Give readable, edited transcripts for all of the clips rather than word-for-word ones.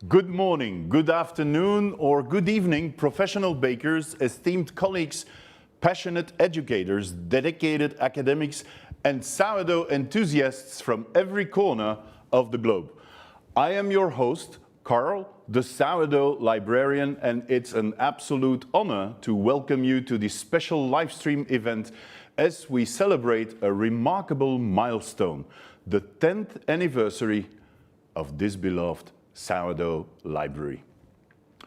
Good morning, good afternoon, or good evening, professional bakers, esteemed colleagues, passionate educators, dedicated academics, and sourdough enthusiasts from every corner of the globe. I am your host, Carl, the sourdough librarian, and it's an absolute honor to welcome you to this special live stream event as we celebrate a remarkable milestone, the 10th anniversary of this beloved sourdough library.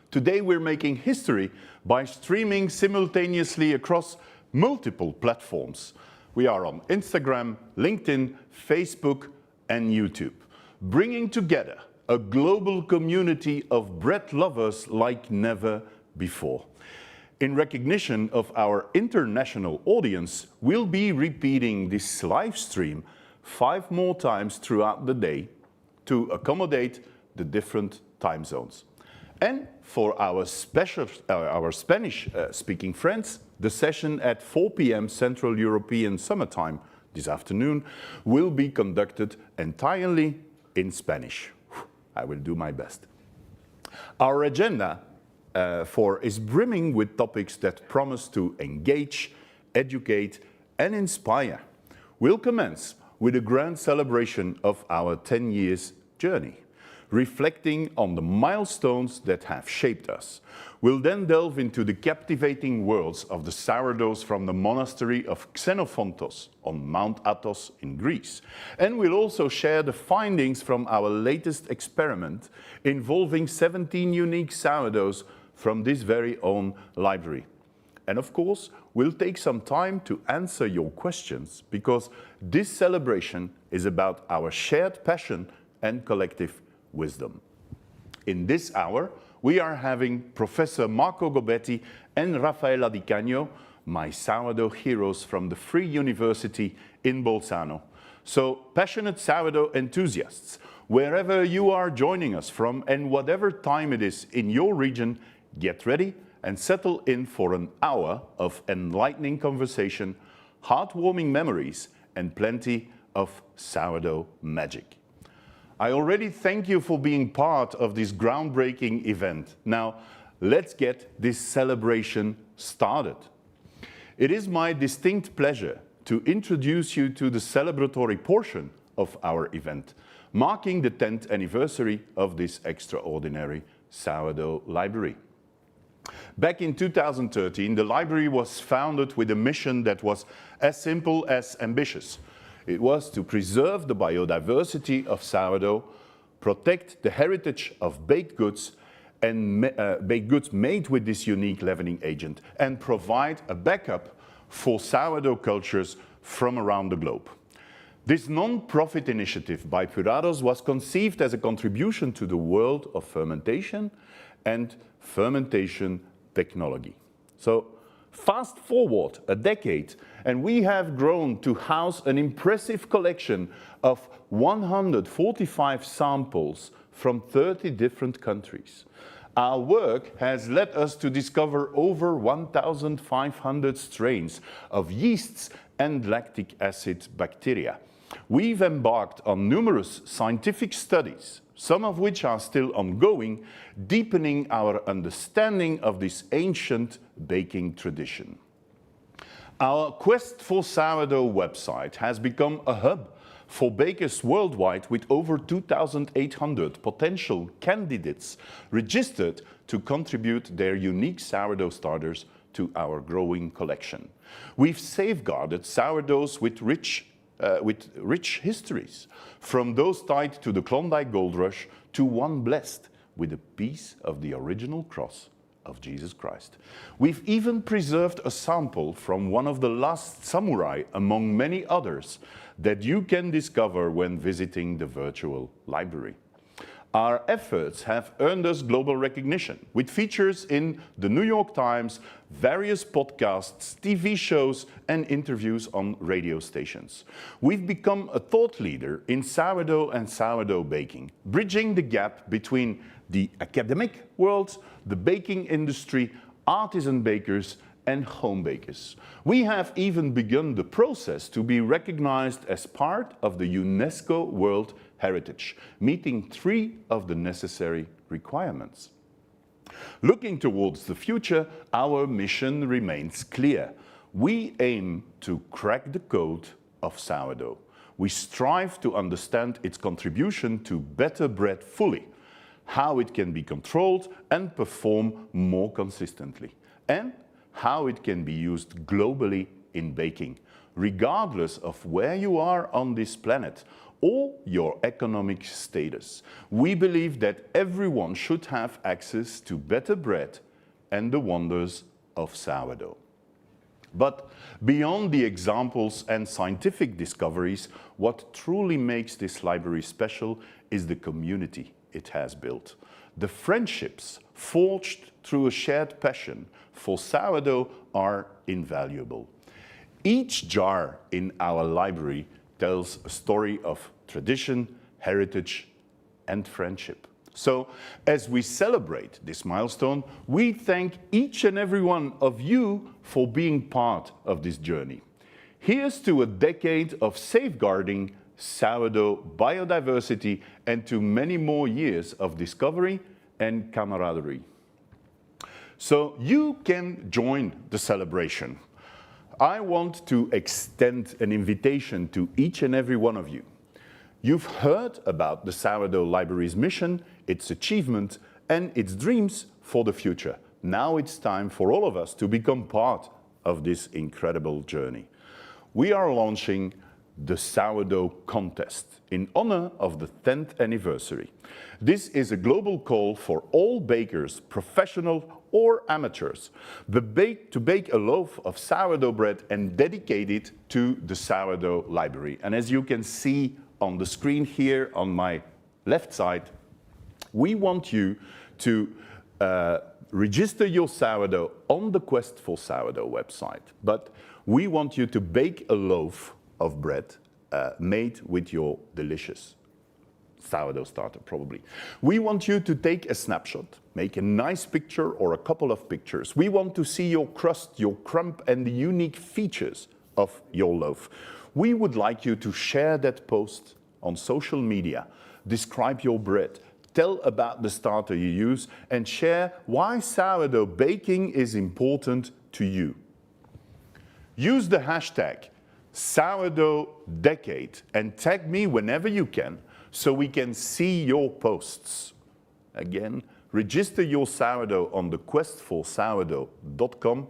Today we're making history by streaming simultaneously across multiple platforms. We are on Instagram, LinkedIn, Facebook, and YouTube, bringing together a global community of bread lovers like never before. In recognition of our international audience, we'll be repeating this live stream 5 more times throughout the day to accommodate the different time zones. And for our Spanish-speaking friends, the session at 4 p.m. Central European Summer Time this afternoon will be conducted entirely in Spanish. I will do my best. Our agenda is brimming with topics that promise to engage, educate, and inspire. We'll commence with a grand celebration of our 10 years journey, reflecting on the milestones that have shaped us. We'll then delve into the captivating worlds of the sourdoughs from the monastery of Xenophontos on Mount Athos in Greece. And we'll also share the findings from our latest experiment involving 17 unique sourdoughs from this very own library. And of course, we'll take some time to answer your questions because this celebration is about our shared passion and collective wisdom. In this hour, we are having Professor Marco Gobbetti and Raffaella di Cagno, my sourdough heroes from the Free University in Bolzano. So, passionate sourdough enthusiasts, wherever you are joining us from and whatever time it is in your region, get ready and settle in for an hour of enlightening conversation, heartwarming memories, and plenty of sourdough magic. I already thank you for being part of this groundbreaking event. Now, let's get this celebration started. It is my distinct pleasure to introduce you to the celebratory portion of our event, marking the 10th anniversary of this extraordinary sourdough library. Back in 2013, the library was founded with a mission that was as simple as ambitious. It was to preserve the biodiversity of sourdough, protect the heritage of baked goods and baked goods made with this unique leavening agent, and provide a backup for sourdough cultures from around the globe. This non-profit initiative by Purados was conceived as a contribution to the world of fermentation and fermentation technology. So, fast forward a decade, and we have grown to house an impressive collection of 145 samples from 30 different countries. Our work has led us to discover over 1,500 strains of yeasts and lactic acid bacteria. We've embarked on numerous scientific studies, some of which are still ongoing, deepening our understanding of this ancient baking tradition. Our Quest for Sourdough website has become a hub for bakers worldwide with over 2,800 potential candidates registered to contribute their unique sourdough starters to our growing collection. We've safeguarded sourdoughs with rich histories, from those tied to the Klondike Gold Rush to one blessed with a piece of the original cross of Jesus Christ. We've even preserved a sample from one of the last samurai among many others that you can discover when visiting the virtual library. Our efforts have earned us global recognition, with features in the New York Times, various podcasts, TV shows, and interviews on radio stations. We've become a thought leader in sourdough and sourdough baking, bridging the gap between the academic world, the baking industry, artisan bakers, and home bakers. We have even begun the process to be recognized as part of the UNESCO World heritage, meeting 3 of the necessary requirements. Looking towards the future, our mission remains clear. We aim to crack the code of sourdough. We strive to understand its contribution to better bread fully, how it can be controlled and perform more consistently, and how it can be used globally in baking, regardless of where you are on this planet or your economic status. We believe that everyone should have access to better bread and the wonders of sourdough. But beyond the examples and scientific discoveries, what truly makes this library special is the community it has built. The friendships forged through a shared passion for sourdough are invaluable. Each jar in our library tells a story of tradition, heritage, and friendship. So, as we celebrate this milestone, we thank each and every one of you for being part of this journey. Here's to a decade of safeguarding sourdough biodiversity and to many more years of discovery and camaraderie. So you can join the celebration. I want to extend an invitation to each and every one of you. You've heard about the Sourdough Library's mission, its achievement, and its dreams for the future. Now it's time for all of us to become part of this incredible journey. We are launching the Sourdough Contest in honor of the 10th anniversary. This is a global call for all bakers, professional or amateurs, to bake a loaf of sourdough bread and dedicate it to the Sourdough Library. And as you can see on the screen here on my left side, we want you to register your sourdough on the Quest for Sourdough website. But we want you to bake a loaf of bread made with your delicious sourdough starter, probably. We want you to take a snapshot, make a nice picture or a couple of pictures. We want to see your crust, your crumb, and the unique features of your loaf. We would like you to share that post on social media, describe your bread, tell about the starter you use, and share why sourdough baking is important to you. Use the hashtag #SourdoughDecade and tag me whenever you can so we can see your posts. Again, register your sourdough on the questforsourdough.com,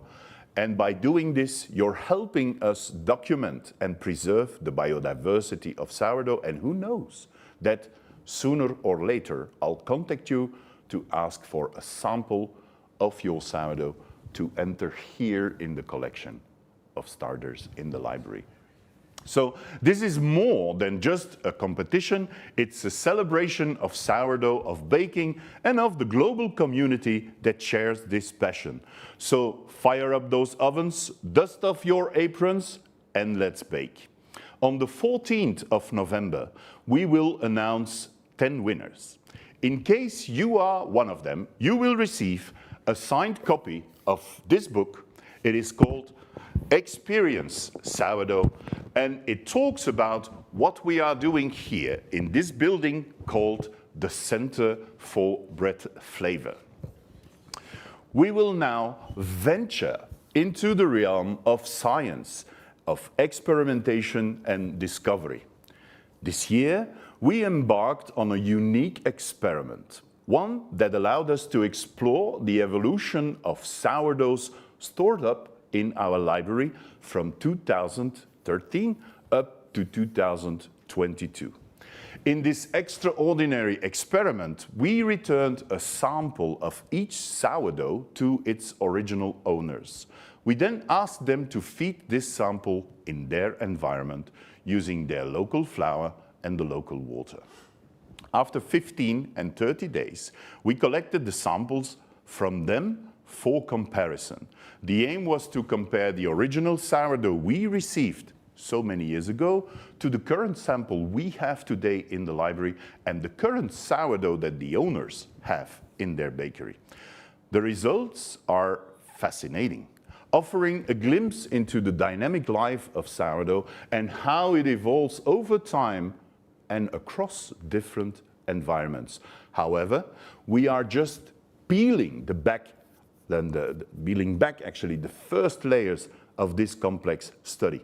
and by doing this, you're helping us document and preserve the biodiversity of sourdough, and who knows that sooner or later I'll contact you to ask for a sample of your sourdough to enter here in the collection of starters in the library. So this is more than just a competition. It's a celebration of sourdough, of baking, and of the global community that shares this passion. So fire up those ovens, dust off your aprons, and let's bake. On the 14th of November, we will announce 10 winners. In case you are one of them, you will receive a signed copy of this book. It is called Experience Sourdough, and it talks about what we are doing here in this building called the Center for Bread Flavor. We will now venture into the realm of science, of experimentation and discovery. This year, we embarked on a unique experiment, one that allowed us to explore the evolution of sourdoughs stored up in our library from 2013 up to 2022. In this extraordinary experiment, we returned a sample of each sourdough to its original owners. We then asked them to feed this sample in their environment using their local flour and the local water. After 15 and 30 days, we collected the samples from them for comparison. The aim was to compare the original sourdough we received so many years ago to the current sample we have today in the library and the current sourdough that the owners have in their bakery. The results are fascinating, offering a glimpse into the dynamic life of sourdough and how it evolves over time and across different environments. However, we are just peeling back actually the first layers of this complex study.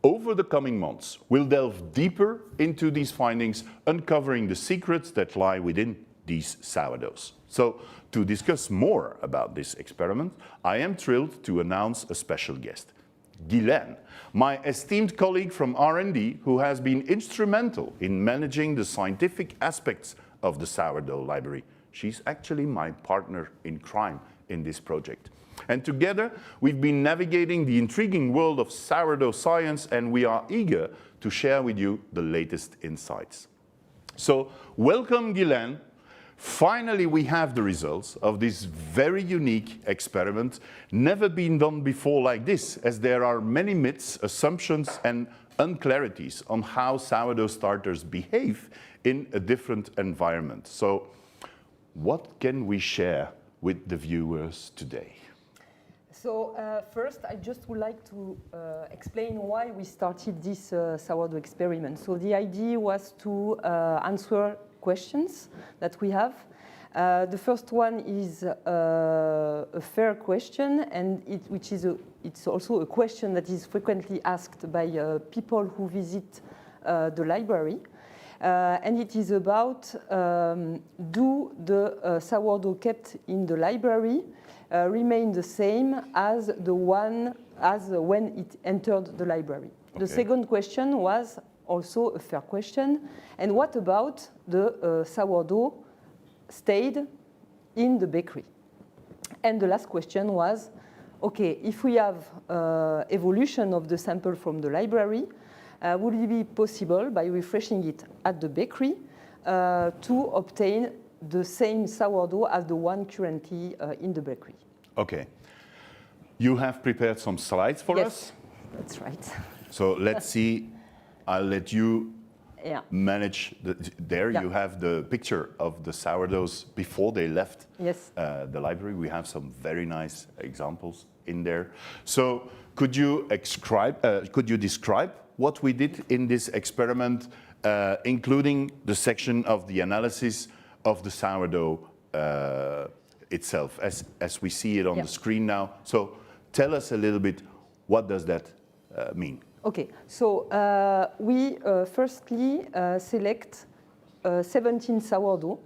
Over the coming months, we'll delve deeper into these findings, uncovering the secrets that lie within these sourdoughs. So, to discuss more about this experiment, I am thrilled to announce a special guest, Guylaine, my esteemed colleague from R&D, who has been instrumental in managing the scientific aspects of the sourdough library. She's actually my partner in crime in this project. And together, we've been navigating the intriguing world of sourdough science, and we are eager to share with you the latest insights. So, welcome, Guylaine. Finally, we have the results of this very unique experiment, never been done before like this, as there are many myths, assumptions, and unclarities on how sourdough starters behave in a different environment. So, what can we share with the viewers today? So first, I just would like to explain why we started this sourdough experiment. So the idea was to answer questions that we have. The first one is a fair question, and it's also a question that is frequently asked by people who visit the library. And it is about do the sourdough kept in the library remain the same as when it entered the library. Okay. The second question was also a fair question. And what about the sourdough stayed in the bakery? And the last question was, okay, if we have evolution of the sample from the library, would it be possible, by refreshing it at the bakery, to obtain the same sourdough as the one currently in the bakery? Okay. You have prepared some slides for us? Yes, that's right. So let's see. I'll let you manage. There you have the picture of the sourdoughs before they left the library. We have some very nice examples in there. So could you describe what we did in this experiment, including the section of the analysis of the sourdough itself, as we see it on the screen now? So tell us a little bit, what does that mean? Okay, so we firstly select 17 sourdough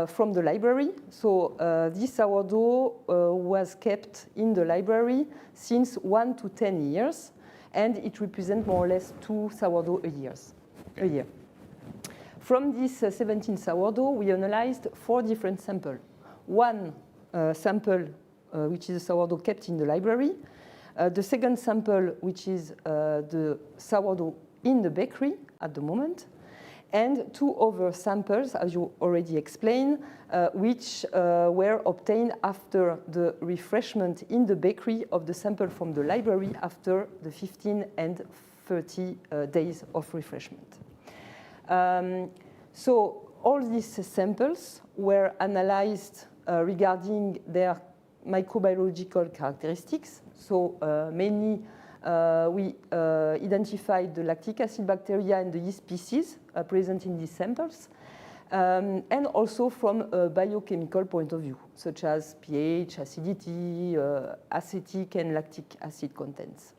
from the library. So this sourdough was kept in the library since 1 to 10 years, and it represents more or less 2 sourdough a year. From this 17 sourdough, we analyzed 4 different samples. One sample, which is a sourdough kept in the library. The second sample, which is the sourdough in the bakery at the moment. And 2 other samples, as you already explained, which were obtained after the refreshment in the bakery of the sample from the library after the 15 and 30 days of refreshment. So all these samples were analyzed regarding their microbiological characteristics. So mainly we identified the lactic acid bacteria and the yeast species present in these samples, and also from a biochemical point of view, such as pH, acidity, acetic and lactic acid contents.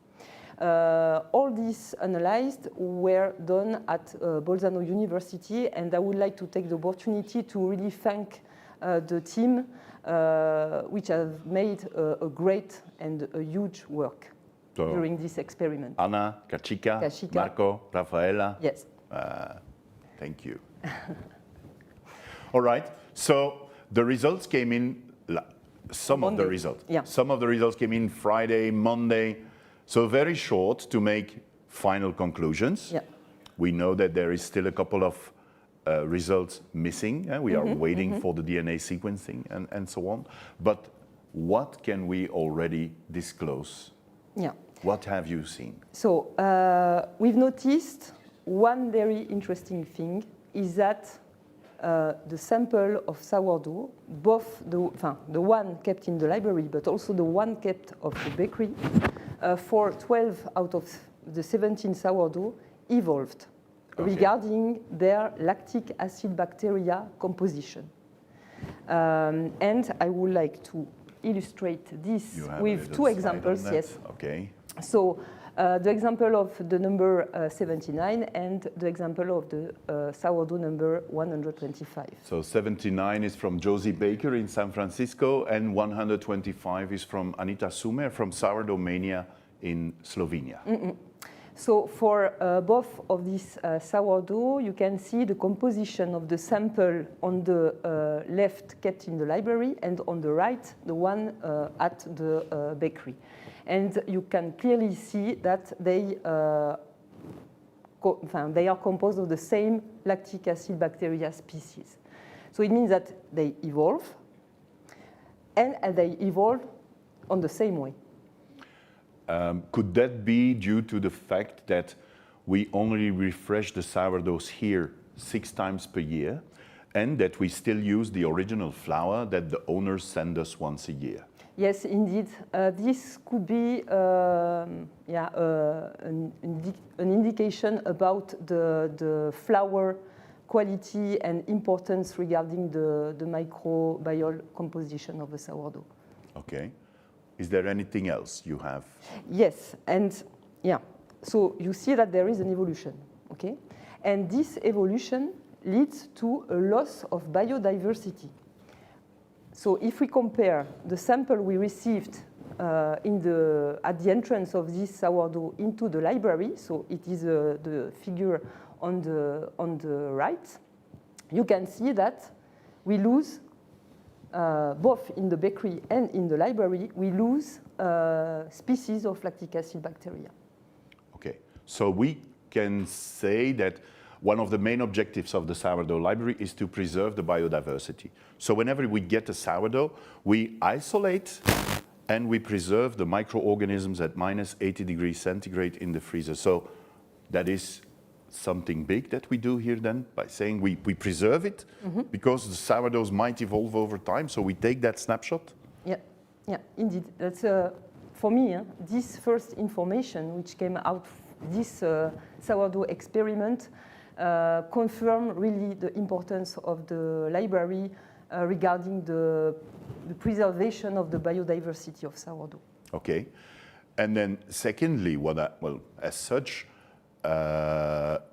All these analyzed were done at Bolzano University, and I would like to take the opportunity to really thank the team which have made a great and a huge work during this experiment. Anna, Kachika, Marco, Raffaella. Yes. Thank you. All right. So the results came in, some of the results came in Friday, Monday. So very short to make final conclusions. Yeah. We know that there is still a couple of results missing. We are waiting for the DNA sequencing and so on. But what can we already disclose? Yeah. What have you seen? So we've noticed one very interesting thing is that the sample of sourdough, both the one kept in the library, but also the one kept of the bakery, for 12 out of the 17 sourdough evolved regarding their lactic acid bacteria composition. And I would like to illustrate this with two examples. Yes. Okay. So the example of the number 79 and the example of the sourdough number 125. So 79 is from Josie Baker in San Francisco, and 125 is from Anita Sumer from Sourdough Mania in Slovenia. So for both of these sourdough, you can see the composition of the sample on the left kept in the library, and on the right, the one at the bakery. And you can clearly see that they are composed of the same lactic acid bacteria species. So it means that they evolve, and they evolve on the same way. Could that be due to the fact that we only refresh the sourdoughs here 6 times per year, and that we still use the original flour that the owners send us once a year? Yes, indeed. This could be an indication about the flour quality and importance regarding the microbial composition of the sourdough. Okay. Is there anything else you have? Yes, and so you see that there is an evolution, okay? And this evolution leads to a loss of biodiversity. So if we compare the sample we received at the entrance of this sourdough into the library, so it is the figure on the right, you can see that we lose both in the bakery and in the library, we lose species of lactic acid bacteria. Okay, so we can say that one of the main objectives of the sourdough library is to preserve the biodiversity. So whenever we get a sourdough, we isolate and we preserve the microorganisms at minus 80 degrees centigrade in the freezer. So that is something big that we do here then, by saying we preserve it, because the sourdoughs might evolve over time, so we take that snapshot? Yeah, indeed. That's, for me, this first information which came out this sourdough experiment confirm really the importance of the library regarding the preservation of the biodiversity of sourdough. Okay. And then secondly, as such,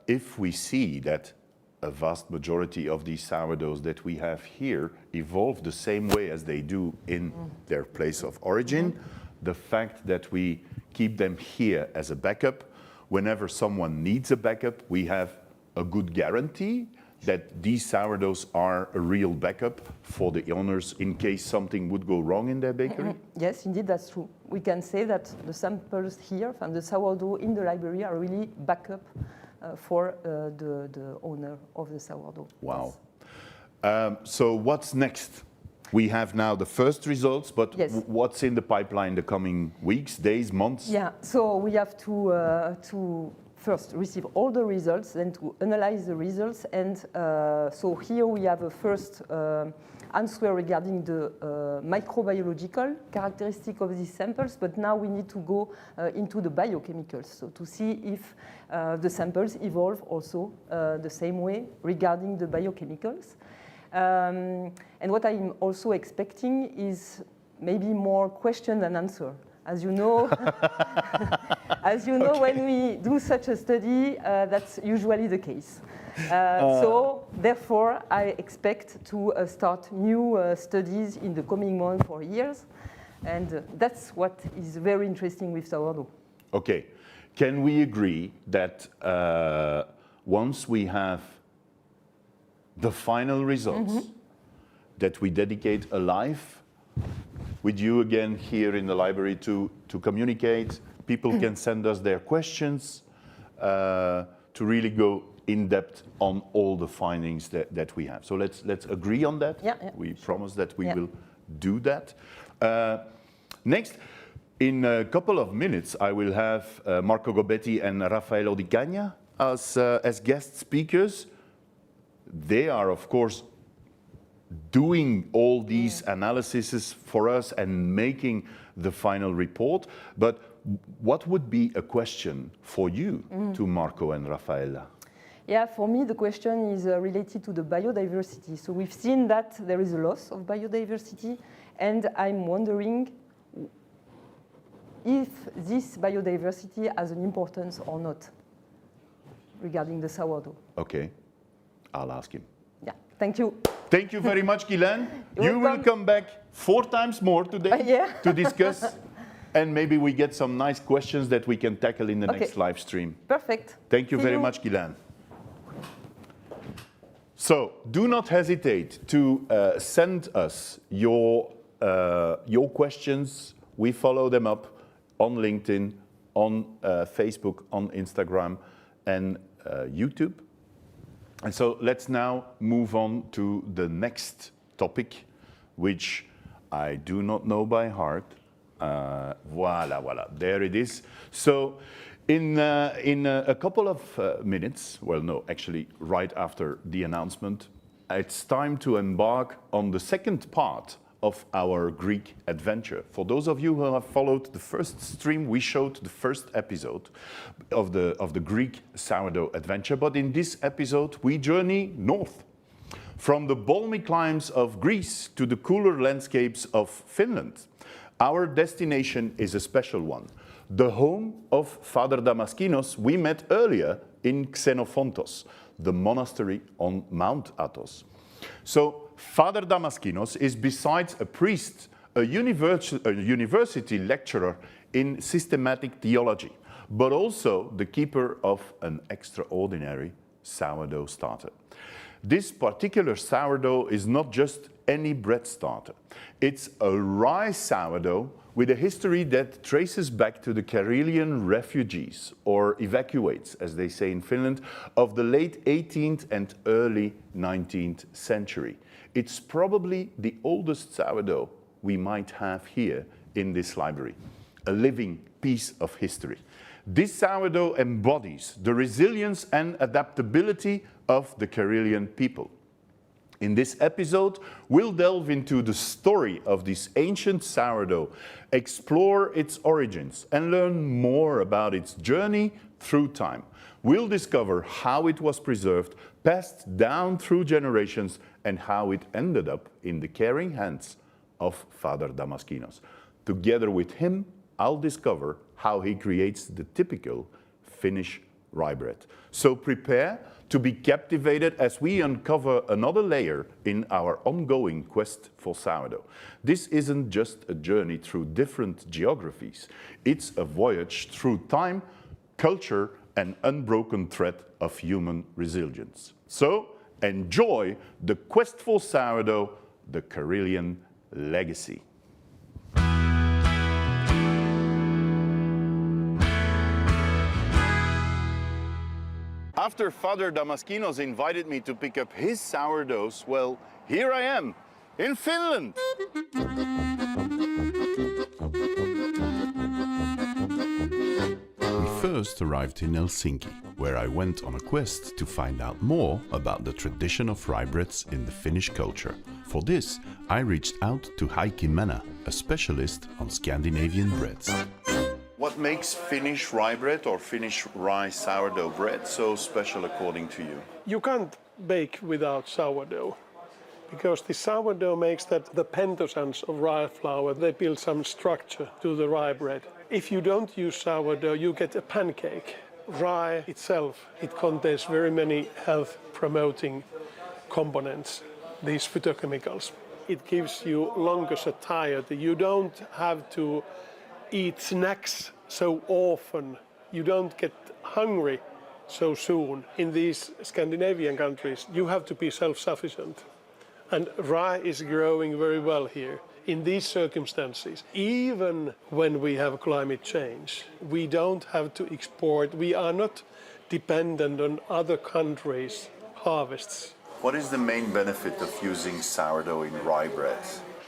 if we see that a vast majority of these sourdoughs that we have here evolve the same way as they do in their place of origin, the fact that we keep them here as a backup, whenever someone needs a backup, we have a good guarantee that these sourdoughs are a real backup for the owners in case something would go wrong in their bakery? Yes, indeed, that's true. We can say that the samples here, from the sourdough in the library, are really backup for the owner of the sourdough. Wow. Yes. So what's next? We have now the first results, but yes. What's in the pipeline the coming weeks, days, months? Yeah, so we have to first receive all the results, then to analyze the results, and so here we have a first answer regarding the microbiological characteristic of these samples, but now we need to go into the biochemicals, so to see if the samples evolve also the same way regarding the biochemicals. And what I'm also expecting is maybe more question than answer. As you know, okay. When we do such a study, that's usually the case. So therefore, I expect to start new studies in the coming months or years. And that's what is very interesting with sourdough. Okay. Can we agree that once we have the final results, that we dedicate a life with you again here in the library to communicate? People can send us their questions to really go in depth on all the findings that we have. So let's agree on that. Yeah. We promise that we will do that. Next, in a couple of minutes, I will have Marco Gobbetti and Raffaella di Cagno as guest speakers. They are, of course, doing all these analyses for us and making the final report. But what would be a question for you to Marco and Raffaella? Yeah, for me, the question is related to the biodiversity. So we've seen that there is a loss of biodiversity, and I'm wondering if this biodiversity has an importance or not regarding the sourdough. Okay, I'll ask him. Yeah, thank you. Thank you very much, Guylaine. You will come back 4 times more today Yeah. to discuss, and maybe we get some nice questions that we can tackle in the next live stream. Perfect. Thank you See very you. much, Guylaine. So do not hesitate to send us your questions. We follow them up on LinkedIn, on Facebook, on Instagram, and YouTube. And so let's now move on to the next topic, which I do not know by heart. Voila, there it is. So in a couple of minutes, well, no, actually right after the announcement, it's time to embark on the second part of our Greek adventure. For those of you who have followed the first stream, we showed the first episode of the Greek sourdough adventure. But in this episode, we journey north, from the balmy climes of Greece to the cooler landscapes of Finland. Our destination is a special one, the home of Father Damaskinos we met earlier in Xenophontos, the monastery on Mount Athos. So Father Damaskinos is, besides a priest, a university lecturer in systematic theology, but also the keeper of an extraordinary sourdough starter. This particular sourdough is not just any bread starter. It's a rye sourdough with a history that traces back to the Karelian refugees, or evacuates, as they say in Finland, of the late 18th and early 19th century. It's probably the oldest sourdough we might have here in this library, a living piece of history. This sourdough embodies the resilience and adaptability of the Karelian people. In this episode, we'll delve into the story of this ancient sourdough, explore its origins, and learn more about its journey through time. We'll discover how it was preserved, passed down through generations, and how it ended up in the caring hands of Father Damaskinos. Together with him, I'll discover how he creates the typical Finnish rye bread. So prepare to be captivated as we uncover another layer in our ongoing quest for sourdough. This isn't just a journey through different geographies. It's a voyage through time, culture, and unbroken thread of human resilience. So enjoy the quest for sourdough, the Karelian legacy. After Father Damaskinos invited me to pick up his sourdoughs, well, here I am, in Finland. We first arrived in Helsinki, where I went on a quest to find out more about the tradition of rye breads in the Finnish culture. For this, I reached out to Heikki Mänä, a specialist on Scandinavian breads. What makes Finnish rye bread or Finnish rye sourdough bread so special according to you? You can't bake without sourdough, because the sourdough makes that the pentosans of rye flour, they build some structure to the rye bread. If you don't use sourdough, you get a pancake. Rye itself, it contains very many health-promoting components, these phytochemicals. It gives you longer satiety. You don't have to eat snacks so often. You don't get hungry so soon. In these Scandinavian countries, you have to be self-sufficient. And rye is growing very well here. In these circumstances, even when we have climate change, we don't have to export. We are not dependent on other countries' harvests. What is the main benefit of using sourdough in rye bread?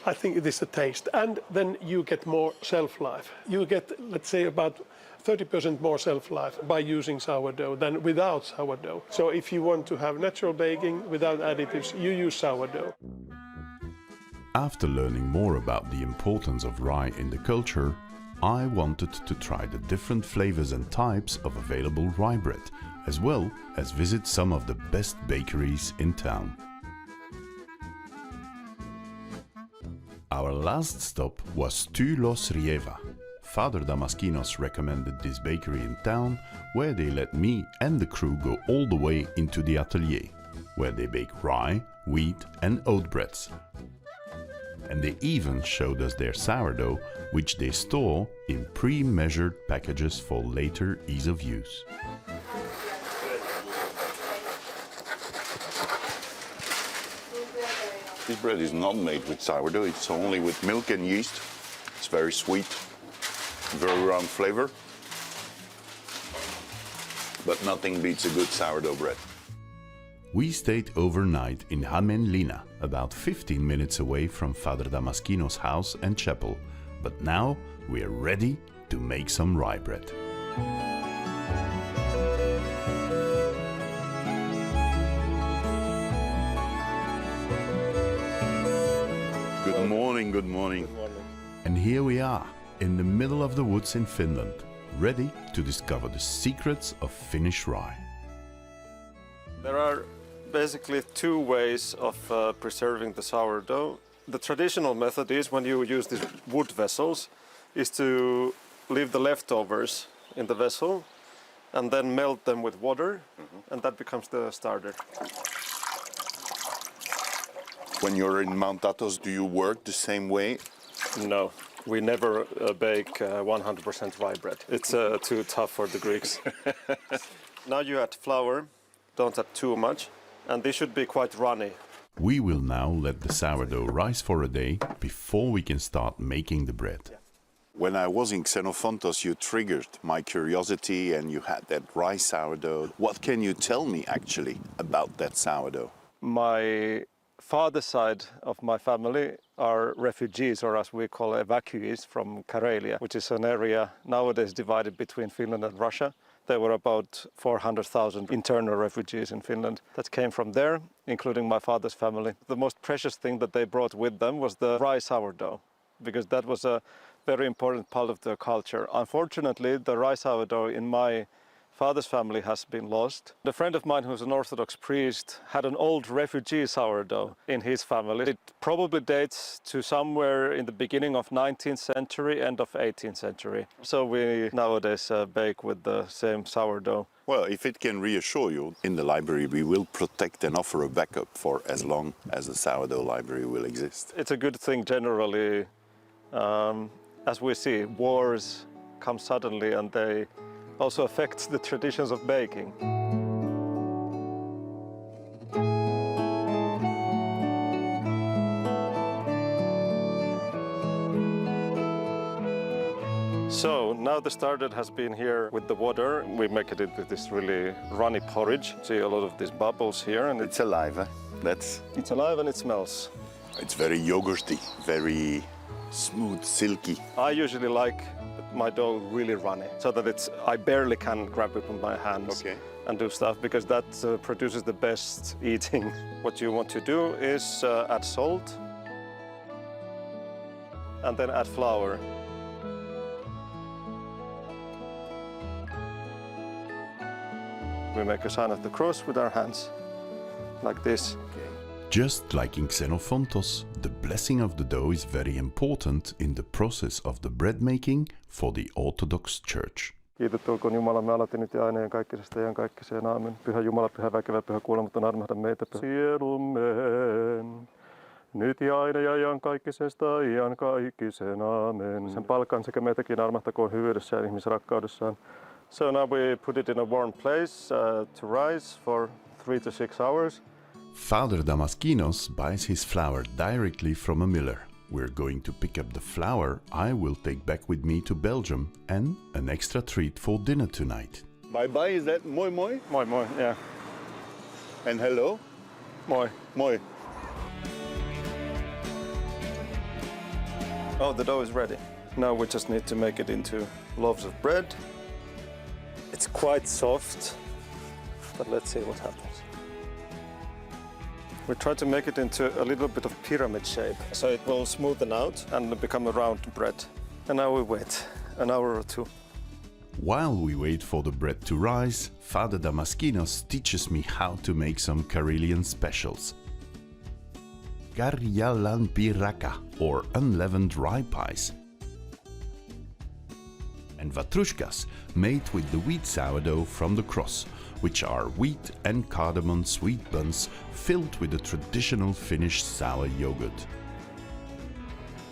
I think it is the taste, and then you get more shelf-life. You get, let's say, about 30% more shelf-life by using sourdough than without sourdough. So if you want to have natural baking without additives, you use sourdough. After learning more about the importance of rye in the culture, I wanted to try the different flavors and types of available rye bread as well as visit some of the best bakeries in town. Our last stop was Tu Los Rieva. Father Damaskinos recommended this bakery in town, where they let me and the crew go all the way into the atelier, where they bake rye, wheat and oat breads. And they even showed us their sourdough, which they store in pre-measured packages for later ease of use. This bread is not made with sourdough, it's only with milk and yeast. It's very sweet, very round flavor, but nothing beats a good sourdough bread. We stayed overnight in Hämeenlinna, about 15 minutes away from Father Damaskinos' house and chapel, but now we are ready to make some rye bread. Good morning, good morning. And here we are, in the middle of the woods in Finland, ready to discover the secrets of Finnish rye. There are basically two ways of preserving the sourdough. The traditional method is, when you use these wood vessels, is to leave the leftovers in the vessel and then melt them with water, and that becomes the starter. When you're in Mount Athos, do you work the same way? No, we never bake 100% rye bread. It's too tough for the Greeks. Now you add flour, don't add too much, and they should be quite runny. We will now let the sourdough rise for a day before we can start making the bread. When I was in Xenophontos, you triggered my curiosity and you had that rye sourdough. What can you tell me actually about that sourdough? My father's side of my family are refugees, or as we call evacuees, from Karelia, which is an area nowadays divided between Finland and Russia. There were about 400,000 internal refugees in Finland that came from there, including my father's family. The most precious thing that they brought with them was the rye sourdough, because that was a very important part of their culture. Unfortunately, the rye sourdough in my father's family has been lost. A friend of mine who's an Orthodox priest had an old refugee sourdough in his family. It probably dates to somewhere in the beginning of 19th century, end of 18th century. So we nowadays bake with the same sourdough. Well, if it can reassure you, in the library we will protect and offer a backup for as long as the sourdough library will exist. It's a good thing generally. As we see, wars come suddenly and they also affect the traditions of baking. So now the starter has been here with the water. We make it into this really runny porridge. See a lot of these bubbles here, and It's alive, eh? it's alive and it smells. It's very yogurty, very smooth, silky. I usually like my dough really runny, so that I barely can grab it with my hands. Okay. And do stuff, because that produces the best eating. What you want to do is add salt and then add flour. We make a sign of the cross with our hands, like this. Just like in Xenophontos, the blessing of the dough is very important in the process of the bread making for the Orthodox Church. Kiitetulkoon Jumalamme alati nyt ja aina ja kaikkisesta ja kaikkiseen. Aamen. Pyhä Jumala, pyhä väkevä, pyhä kuolematon, armahda meitä. Sielummen. Nyt ja aina ja iankaikkisesta iankaikkiseen. Aamen. Sen palkan sekä meitäkin armahtakoon hyvyydessä ja ihmisrakkaudessaan. So now we put it in a warm place to rise for 3 to 6 hours. Father Damaskinos buys his flour directly from a miller. We're going to pick up the flour I will take back with me to Belgium, and an extra treat for dinner tonight. Bye-bye, is that moi moi? Moi moi, yeah. And hello? Moi. Moi. Oh, the dough is ready. Now we just need to make it into loaves of bread. It's quite soft, but let's see what happens. We try to make it into a little bit of pyramid shape, so it will smoothen out and become a round bread. And now we wait an hour or two. While we wait for the bread to rise, Father Damaskinos teaches me how to make some Karelian specials. Karjalanpiraka, or unleavened rye pies, and vatrushkas made with the wheat sourdough from the cross, which are wheat and cardamom sweet buns filled with the traditional Finnish sour yogurt.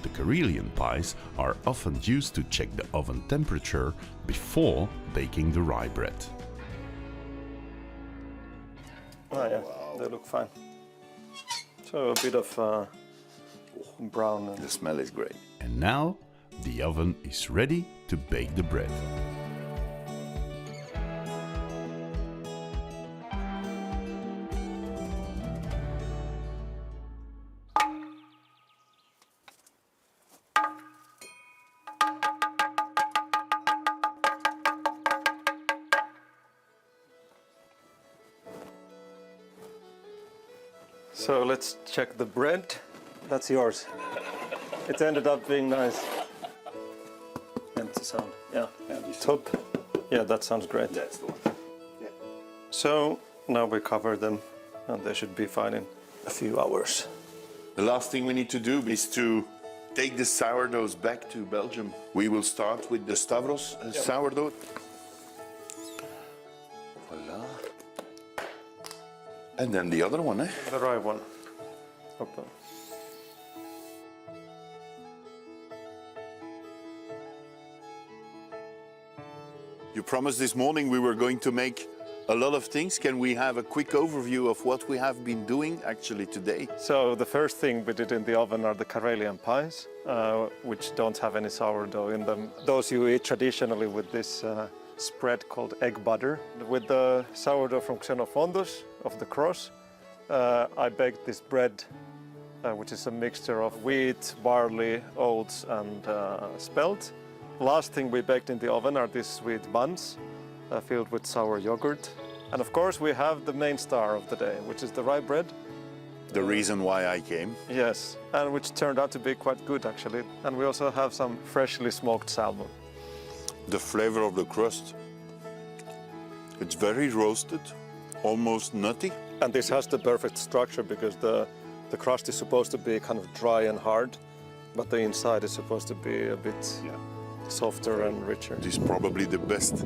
The Karelian pies are often used to check the oven temperature before baking the rye bread. Oh yeah, they look fine. So a bit of brown. The smell is great. And now the oven is ready to bake the bread. So let's check the bread. That's yours. It ended up being nice. And the sound. Yeah. Top. Yeah, that sounds great. That's the one. Yeah. So now we cover them and they should be fine in a few hours. The last thing we need to do is to take the sourdoughs back to Belgium. We will start with the Stavros sourdough. Voila. And then the other one, eh? The rye one. Open. You promised this morning we were going to make a lot of things. Can we have a quick overview of what we have been doing actually today? So the first thing we did in the oven are the Karelian pies, which don't have any sourdough in them. Those you eat traditionally with this spread called egg butter. With the sourdough from Xenophondos of the cross, I baked this bread, which is a mixture of wheat, barley, oats and spelt. Last thing we baked in the oven are these sweet buns filled with sour yogurt. And of course we have the main star of the day, which is the rye bread. The reason why I came. Yes, and which turned out to be quite good actually. And we also have some freshly smoked salmon. The flavor of the crust. It's very roasted, almost nutty. And this has the perfect structure because the crust is supposed to be kind of dry and hard, but the inside is supposed to be a bit softer and richer. This is probably the best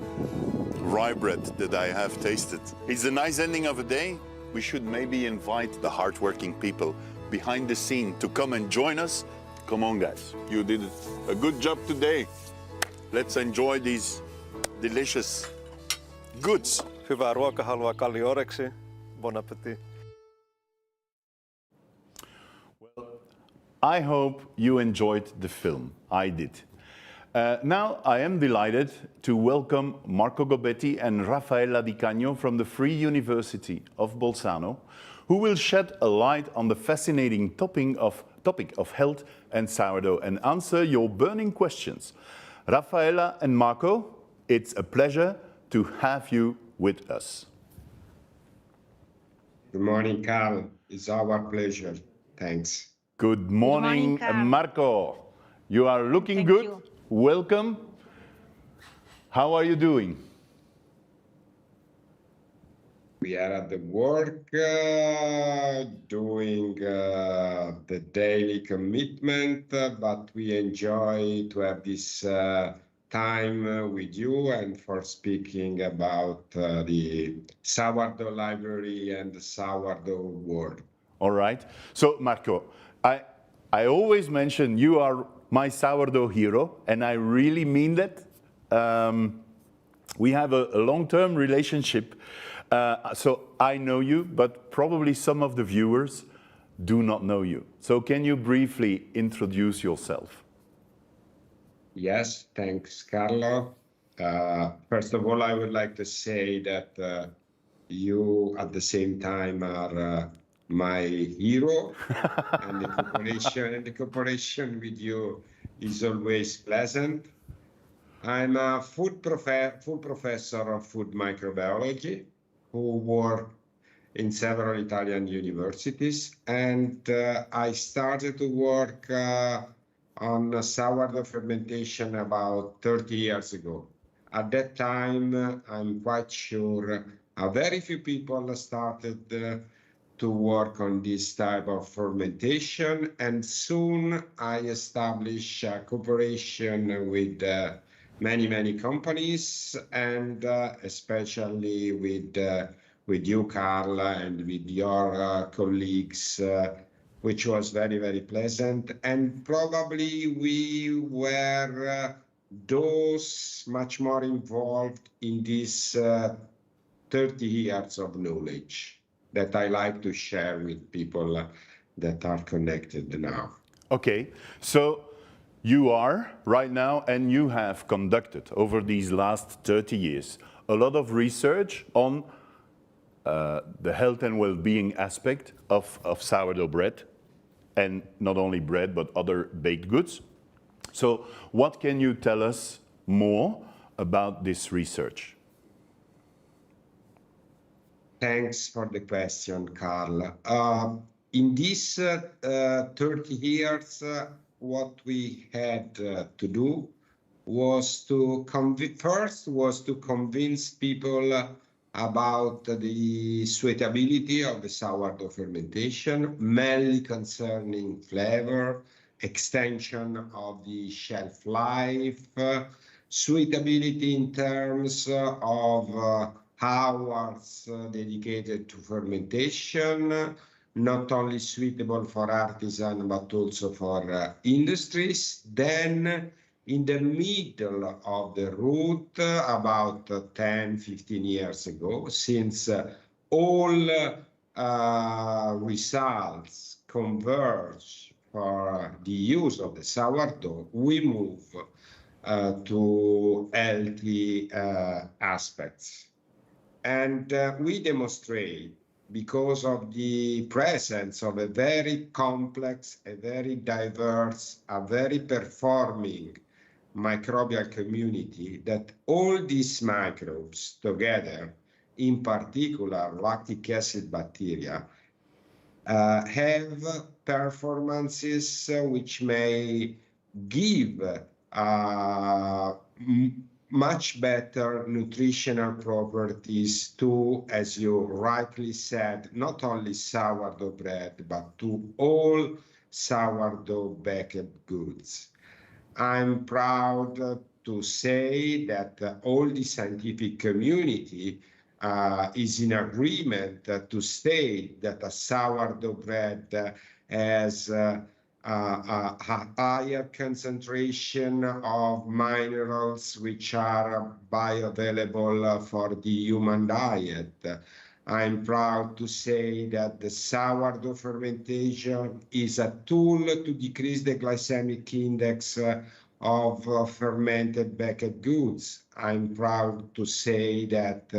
rye bread that I have tasted. It's a nice ending of a day. We should maybe invite the hardworking people behind the scene to come and join us. Come on, guys. You did a good job today. Let's enjoy these delicious goods. Hyvää ruokahalua Kallioreksi. Bon appétit. I hope you enjoyed the film. I did. Now I am delighted to welcome Marco Gobbetti and Raffaella di Cagno from the Free University of Bolzano, who will shed a light on the fascinating topic of health and sourdough and answer your burning questions. Raffaella and Marco, it's a pleasure to have you with us. Good morning, Carl. It's our pleasure. Thanks. Good morning, Carl. Marco. You are looking Thank good. you. Welcome. How are you doing? We are at the work, doing the daily commitment, but we enjoy to have this time with you and for speaking about the sourdough library and the sourdough world. All right. So, Marco, I always mention you are my sourdough hero, and I really mean that. We have a long-term relationship, so I know you, but probably some of the viewers do not know you. So can you briefly introduce yourself? Yes, thanks, Carlo. First of all, I would like to say that you at the same time are my hero, and the cooperation with you is always pleasant. I'm a full professor of food microbiology who worked in several Italian universities, and I started to work on sourdough fermentation about 30 years ago. at that time, I'm quite sure very few people started to work on this type of fermentation, and soon I established a cooperation with many companies, and especially with you, Carl, and with your colleagues, which was very pleasant. And probably we were those much more involved in this 30 years of knowledge that I like to share with people that are connected now. Okay, so you are right now, and you have conducted over these last 30 years a lot of research on the health and well-being aspect of sourdough bread, and not only bread but other baked goods. So what can you tell us more about this research? Thanks for the question, Carl. In these 30 years, what we had to do was to convince people about the suitability of the sourdough fermentation, mainly concerning flavor, extension of the shelf life, suitability in terms of hours dedicated to fermentation, not only suitable for artisan but also for industries. Then in the middle of the route, about 10-15 years ago, since all results converge for the use of the sourdough, we move to healthy aspects. And we demonstrate, because of the presence of a very complex, a very diverse, a very performing microbial community, that all these microbes together, in particular lactic acid bacteria, have performances which may give much better nutritional properties to, as you rightly said, not only sourdough bread, but to all sourdough baked goods. I'm proud to say that all the scientific community is in agreement to state that a sourdough bread has a higher concentration of minerals which are bioavailable for the human diet. I'm proud to say that the sourdough fermentation is a tool to decrease the glycemic index of fermented baked goods. I'm proud to say that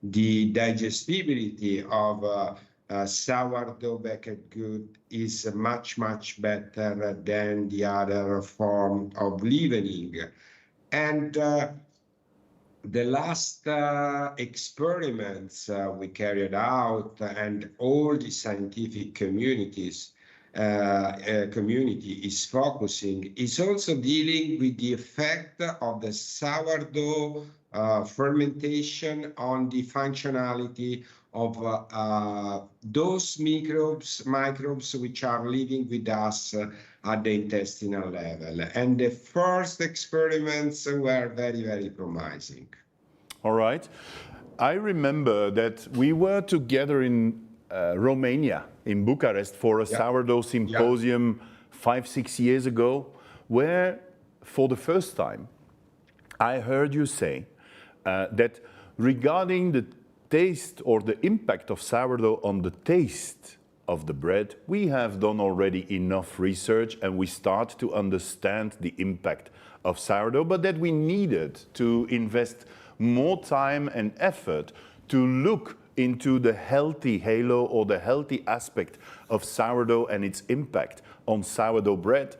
the digestibility of sourdough baked good is much better than the other form of leavening. And the last experiments we carried out, and all the scientific community is focusing, is also dealing with the effect of the sourdough fermentation on the functionality of those microbes which are living with us at the intestinal level. And the first experiments were very promising. All right. I remember that we were together in Romania, in Bucharest, for a sourdough symposium 5-6 years ago, where for the first time I heard you say that regarding the taste or the impact of sourdough on the taste of the bread, we have done already enough research and we start to understand the impact of sourdough, but that we needed to invest more time and effort to look into the healthy halo or the healthy aspect of sourdough and its impact on sourdough bread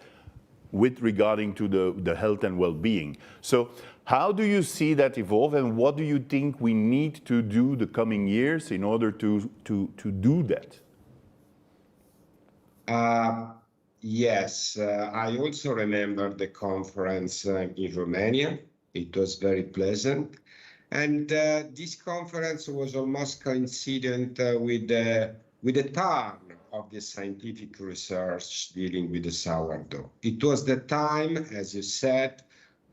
with regarding to the health and well-being. So how do you see that evolve, and what do you think we need to do the coming years in order to do that? Yes, I also remember the conference in Romania. It was very pleasant. And this conference was almost coincident with the turn of the scientific research dealing with the sourdough. It was the time, as you said,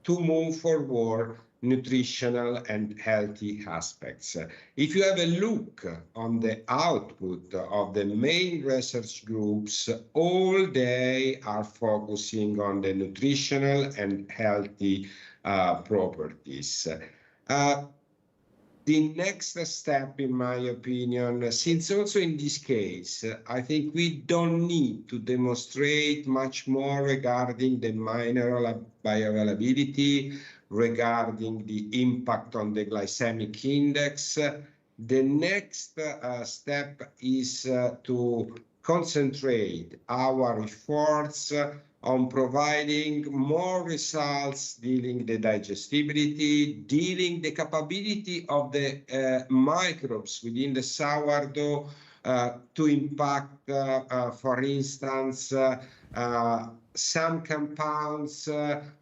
to move forward nutritional and healthy aspects. If you have a look on the output of the main research groups, all they are focusing on the nutritional and healthy properties. The next step, in my opinion, since also in this case, I think we don't need to demonstrate much more regarding the mineral bioavailability, regarding the impact on the glycemic index. The next step is to concentrate our efforts on providing more results dealing the digestibility, dealing the capability of the microbes within the sourdough to impact, for instance, some compounds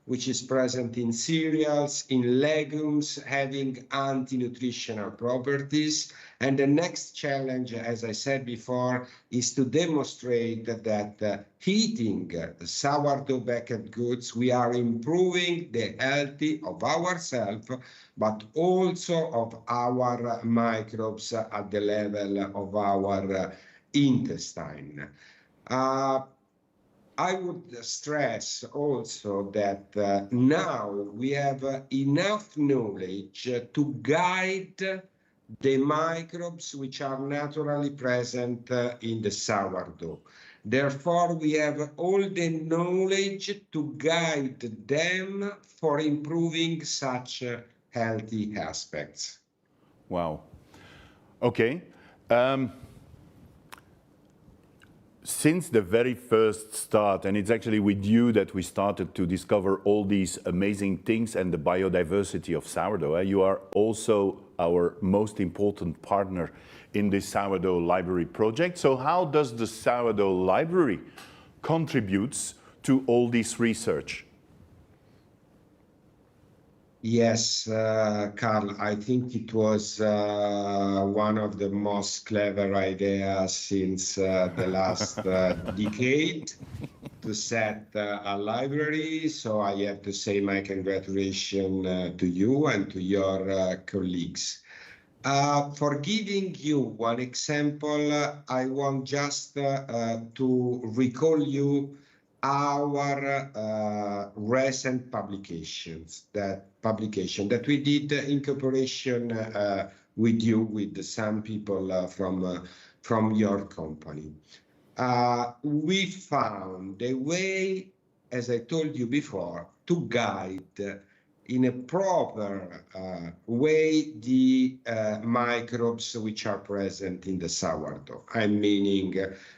which is present in cereals, in legumes, having anti-nutritional properties. And the next challenge, as I said before, is to demonstrate that heating the sourdough baked goods, we are improving the health of ourselves, but also of our microbes at the level of our intestine. I would stress also that now we have enough knowledge to guide the microbes which are naturally present in the sourdough. Therefore, we have all the knowledge to guide them for improving such healthy aspects. Wow. Okay. Since the very first start, and it's actually with you that we started to discover all these amazing things and the biodiversity of sourdough, you are also our most important partner in this sourdough library project. So how does the sourdough library contributes to all this research? Yes, Carl, I think it was one of the most clever ideas since the last decade to set a library. So I have to say my congratulations to you and to your colleagues. For giving you one example, I want just to recall you our recent publication that we did in cooperation with you, with some people from your company. We found a way, as I told you before, to guide in a proper way the microbes which are present in the sourdough. I'm meaning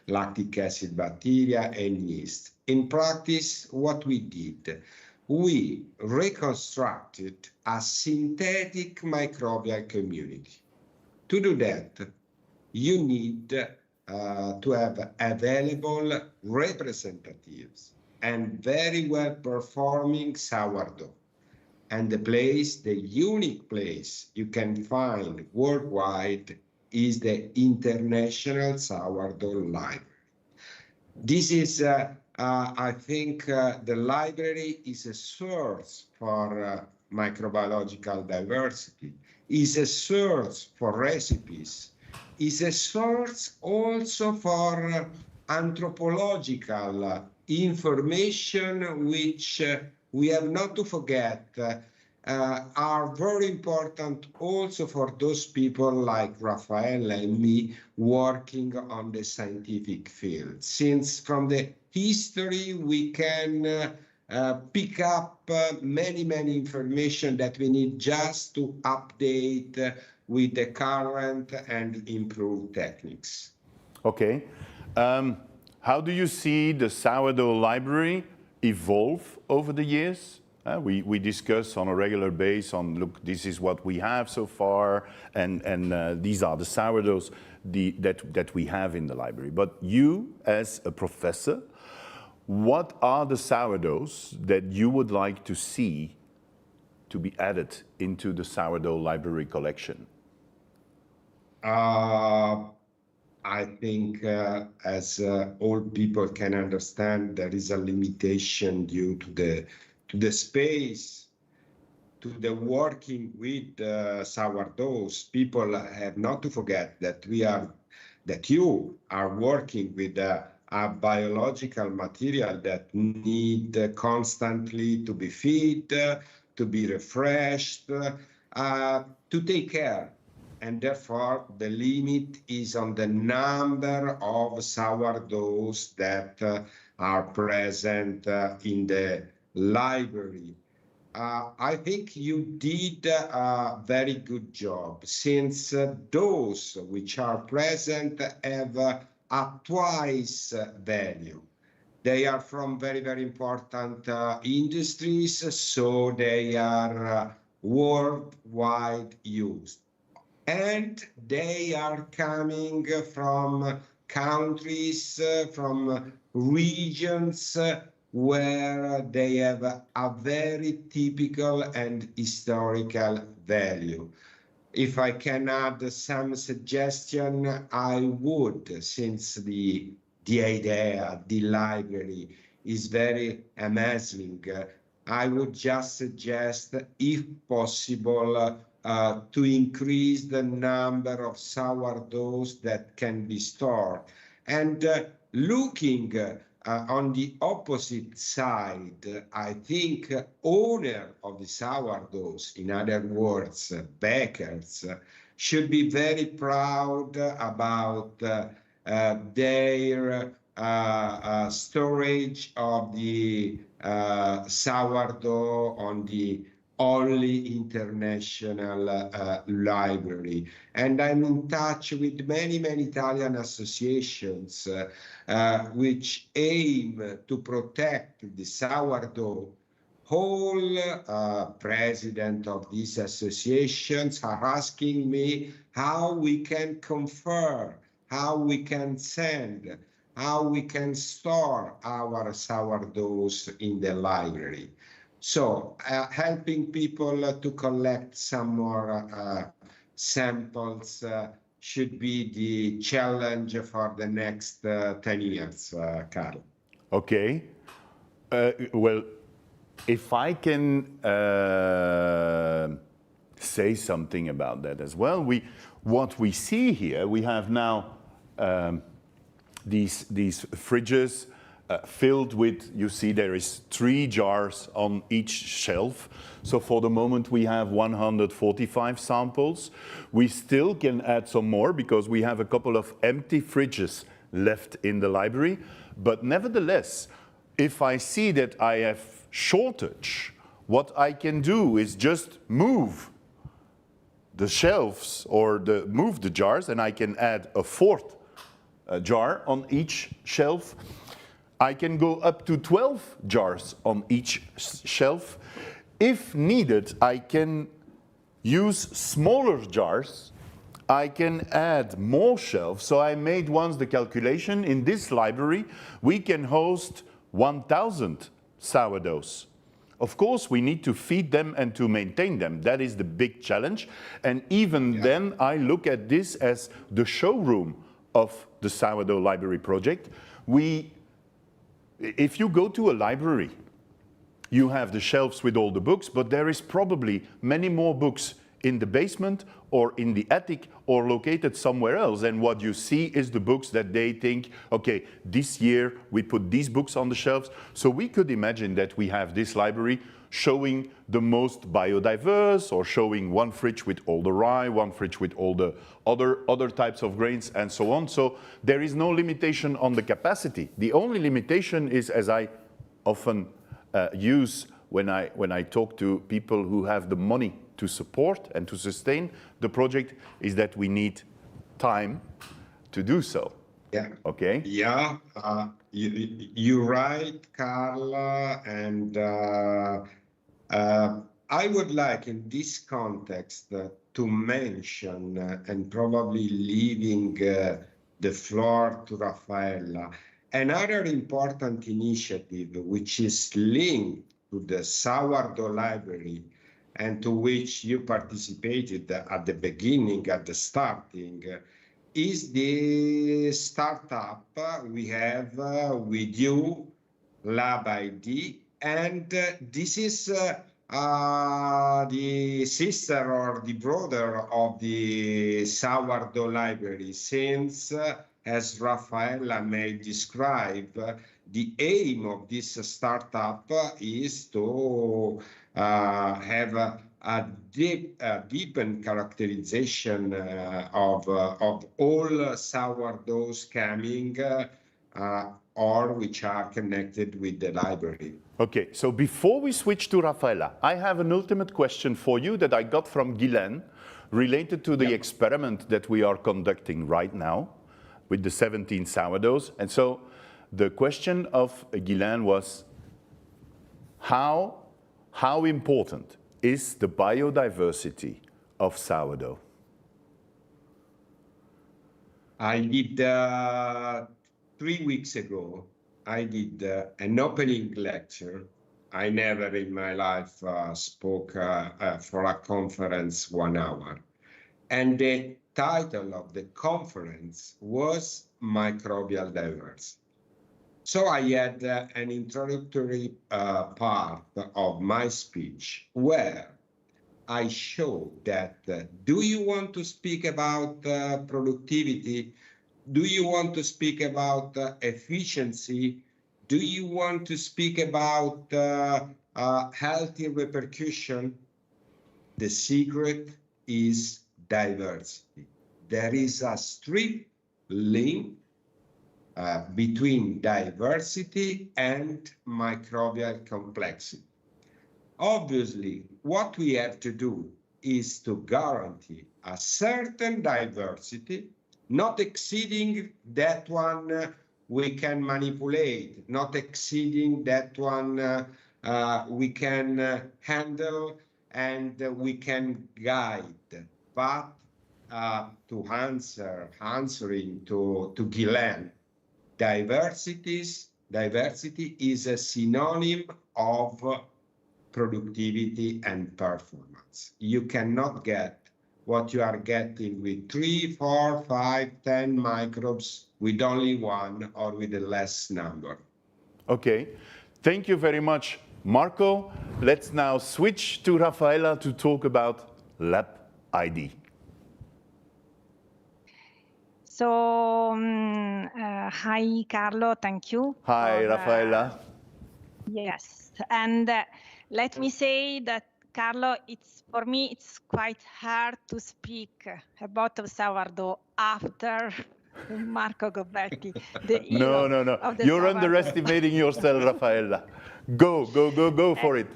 lactic acid bacteria and yeast. In practice, what we did, we reconstructed a synthetic microbial community. To do that, you need to have available representatives and very well performing sourdough. And the unique place you can find worldwide is the International Sourdough Library. This is, I think, the library is a source for microbiological diversity, is a source for recipes, is a source also for anthropological information, which we have not to forget are very important also for those people like Raffaella and me working on the scientific field. Since from the history we can pick up many information that we need just to update with the current and improved techniques. Okay. How do you see the sourdough library evolve over the years? We discuss on a regular basis on, look, this is what we have so far, and these are the sourdoughs that we have in the library. But you, as a professor, what are the sourdoughs that you would like to see to be added into the sourdough library collection? I think, as all people can understand, there is a limitation due to the space, to the working with sourdoughs. People have not to forget that you are working with a biological material that need constantly to be fed, to be refreshed, to take care. And therefore, the limit is on the number of sourdoughs that are present in the library. I think you did a very good job, since those which are present have a twice value. They are from very, very important industries, so they are worldwide used. And they are coming from countries, from regions where they have a very typical and historical value. If I can add some suggestion, I would, since the idea, the library is very amazing, I would just suggest, if possible, to increase the number of sourdoughs that can be stored. And looking on the opposite side, I think owner of the sourdoughs, in other words, bakers, should be very proud about their storage of the sourdough on the only international library. And I'm in touch with many, many Italian associations which aim to protect the sourdough. Whole president of these associations are asking me how we can confer, how we can send, how we can store our sourdoughs in the library. So helping people to collect some more samples should be the challenge for the next 10 years, Carl. Okay. Well, if I can say something about that as well, what we see here, we have now these fridges filled with, you see there is 3 jars on each shelf. So for the moment we have 145 samples. We still can add some more because we have a couple of empty fridges left in the library. But nevertheless, if I see that I have shortage, what I can do is just move the shelves or move the jars, and I can add a 4th jar on each shelf. I can go up to 12 jars on each shelf. If needed, I can use smaller jars. I can add more shelves. So I made once the calculation. In this library, we can host 1,000 sourdoughs. Of course, we need to feed them and to maintain them. That is the big challenge. And even then, I look at this as the showroom of the sourdough library project. If you go to a library, you have the shelves with all the books, but there is probably many more books in the basement or in the attic or located somewhere else. And what you see is the books that they think, okay, this year we put these books on the shelves. So we could imagine that we have this library showing the most biodiverse, or showing one fridge with all the rye, one fridge with all the other types of grains, and so on. So there is no limitation on the capacity. The only limitation is, as I often use when I talk to people who have the money to support and to sustain the project, is that we need time to do so. Yeah. Okay. Yeah. You're right, Carla, and I would like, in this context, to mention, and probably leaving the floor to Raffaella, another important initiative which is linked to the sourdough library and to which you participated at the beginning, at the starting, is the startup we have with you, Lab ID, and this is the sister or the brother of the sourdough library, since, as Raffaella may describe, the aim of this startup is to have a deepened characterization of all sourdoughs coming or which are connected with the library. Okay, so before we switch to Raffaella, I have an ultimate question for you that I got from Guylaine related to the experiment that we are conducting right now with the 17 sourdoughs. And so the question of Guylaine was, how important is the biodiversity of sourdough? I did 3 weeks ago, I did an opening lecture. I never in my life spoke for a conference 1 hour. And the title of the conference was Microbial Diversity. So I had an introductory part of my speech where I showed that do you want to speak about productivity? Do you want to speak about efficiency? Do you want to speak about healthy repercussion? The secret is diversity. There is a strict link between diversity and microbial complexity. Obviously, what we have to do is to guarantee a certain diversity, not exceeding that one we can manipulate, not exceeding that one we can handle and we can guide. But to answering to Guylaine, diversity is a synonym of productivity and performance. You cannot get what you are getting with 3, 4, 5, 10 microbes with only one or with a less number. Okay, thank you very much, Marco. Let's now switch to Raffaella to talk about Lab ID. So, hi, Carlo, thank you. Hi, Raffaella. Yes, and let me say that, Carlo, for me, it's quite hard to speak about sourdough after Marco Gobbetti, the hero of the You're sourdough. underestimating yourself, Raffaella. Go for it.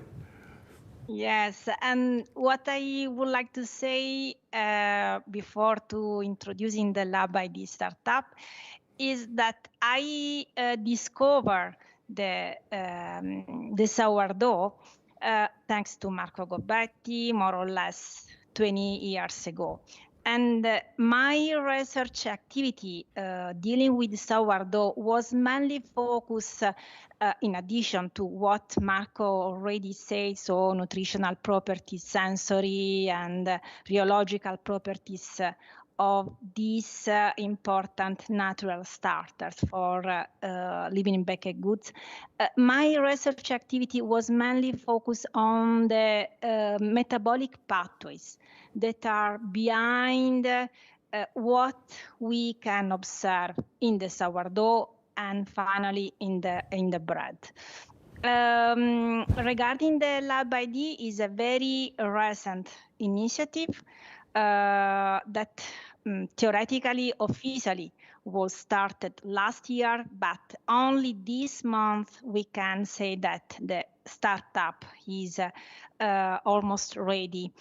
Yes, and what I would like to say before to introducing the Lab ID startup is that I discovered the sourdough thanks to Marco Gobbetti, more or less 20 years ago. And my research activity dealing with sourdough was mainly focused, in addition to what Marco already said, so nutritional properties, sensory and rheological properties of these important natural starters for living in baked goods. My research activity was mainly focused on the metabolic pathways that are behind what we can observe in the sourdough and finally in the bread. Regarding the Lab ID, is a very recent initiative that theoretically, officially was started last year, but only this month we can say that the startup is almost ready.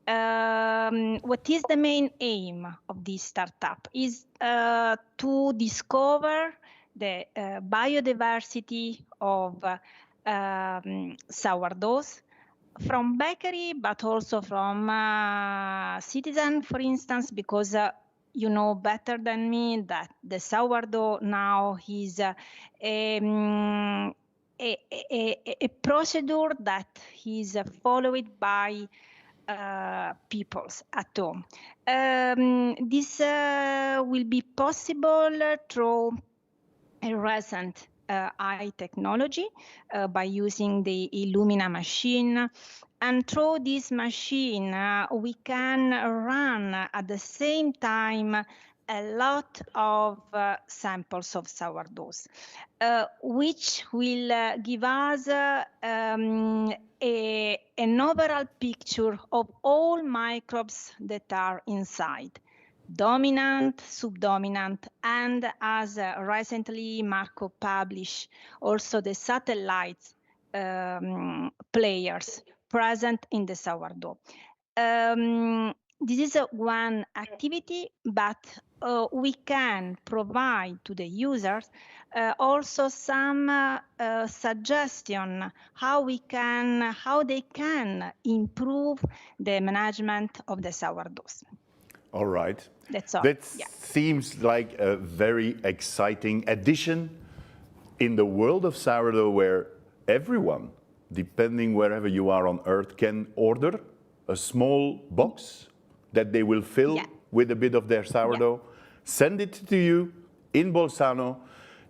What is the main aim of this startup is to discover the biodiversity of sourdoughs from bakery, but also from citizen, for instance, because you know better than me that the sourdough now is a procedure that is followed by peoples at home. This will be possible through a recent eye technology by using the Illumina machine. And through this machine, we can run at the same time a lot of samples of sourdoughs, which will give us an overall picture of all microbes that are inside, dominant, subdominant, and as recently Marco published, also the satellites players present in the sourdough. This is one activity, but we can provide to the users also some suggestion how they can improve the management of the sourdoughs. All right. That's all. That Yeah. seems like a very exciting addition in the world of sourdough, where everyone, depending wherever you are on earth, can order a small box that they will fill with a bit of their sourdough, send it to you in Bolzano.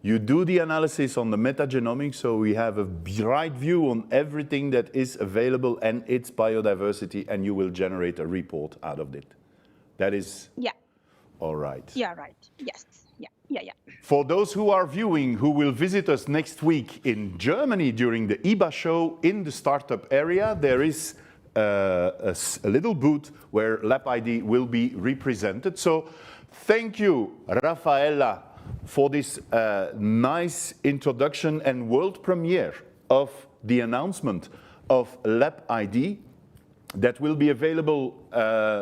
You do the analysis on the metagenomics, so we have a right view on everything that is available and its biodiversity, and you will generate a report out of it. That is all right. Yeah, right. Yes. Yeah. For those who are viewing, who will visit us next week in Germany during the IBA show in the startup area, there is a little booth where LabID will be represented. So thank you, Raffaella, for this nice introduction and world premiere of the announcement of LabID that will be available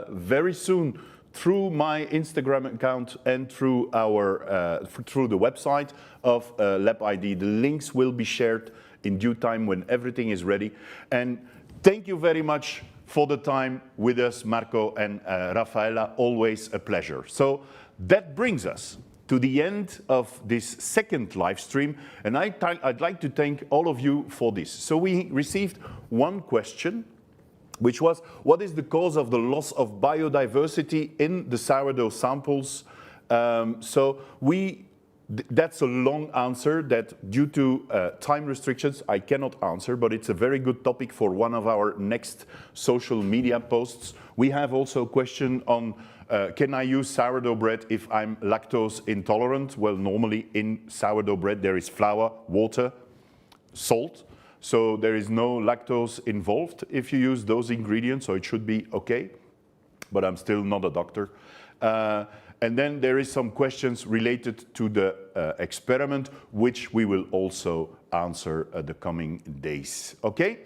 very soon through my Instagram account and through our through the website of LabID. The links will be shared in due time when everything is ready. And thank you very much for the time with us, Marco and Raffaella. Always a pleasure. So that brings us to the end of this second live stream, and I'd like to thank all of you for this. So we received one question, which was, what is the cause of the loss of biodiversity in the sourdough samples? That's a long answer that due to time restrictions, I cannot answer, but it's a very good topic for one of our next social media posts. We have also a question on, can I use sourdough bread if I'm lactose intolerant? Well, normally in sourdough bread, there is flour, water, salt. So there is no lactose involved if you use those ingredients, so it should be okay. But I'm still not a doctor. And then there is some questions related to the experiment, which we will also answer the coming days. Okay?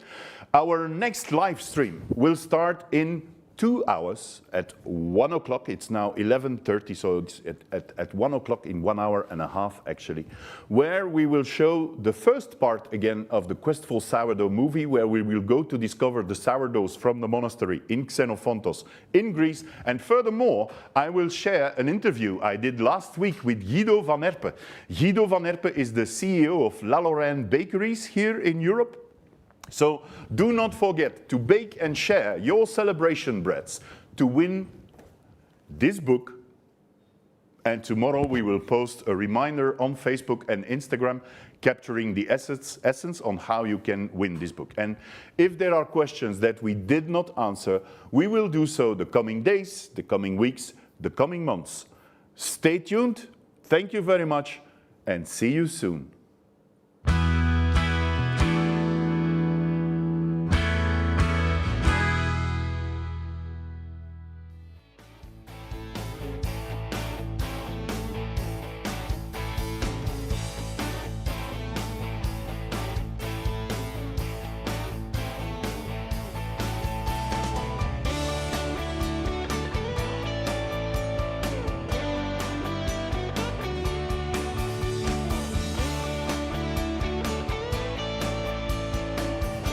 Our next live stream will start in 2 hours at 1 o'clock. It's now 11:30, so it's at 1 o'clock in 1 hour and a half, actually, where we will show the first part again of the Questful Sourdough movie, where we will go to discover the sourdoughs from the monastery in Xenophontos in Greece. And furthermore, I will share an interview I did last week with Guido van Herpe. Guido van Herpe is the CEO of La Lorraine Bakeries here in Europe. So do not forget to bake and share your celebration breads to win this book. And tomorrow we will post a reminder on Facebook and Instagram capturing the essence on how you can win this book. And if there are questions that we did not answer, we will do so the coming days, the coming weeks, the coming months. Stay tuned. Thank you very much and see you soon.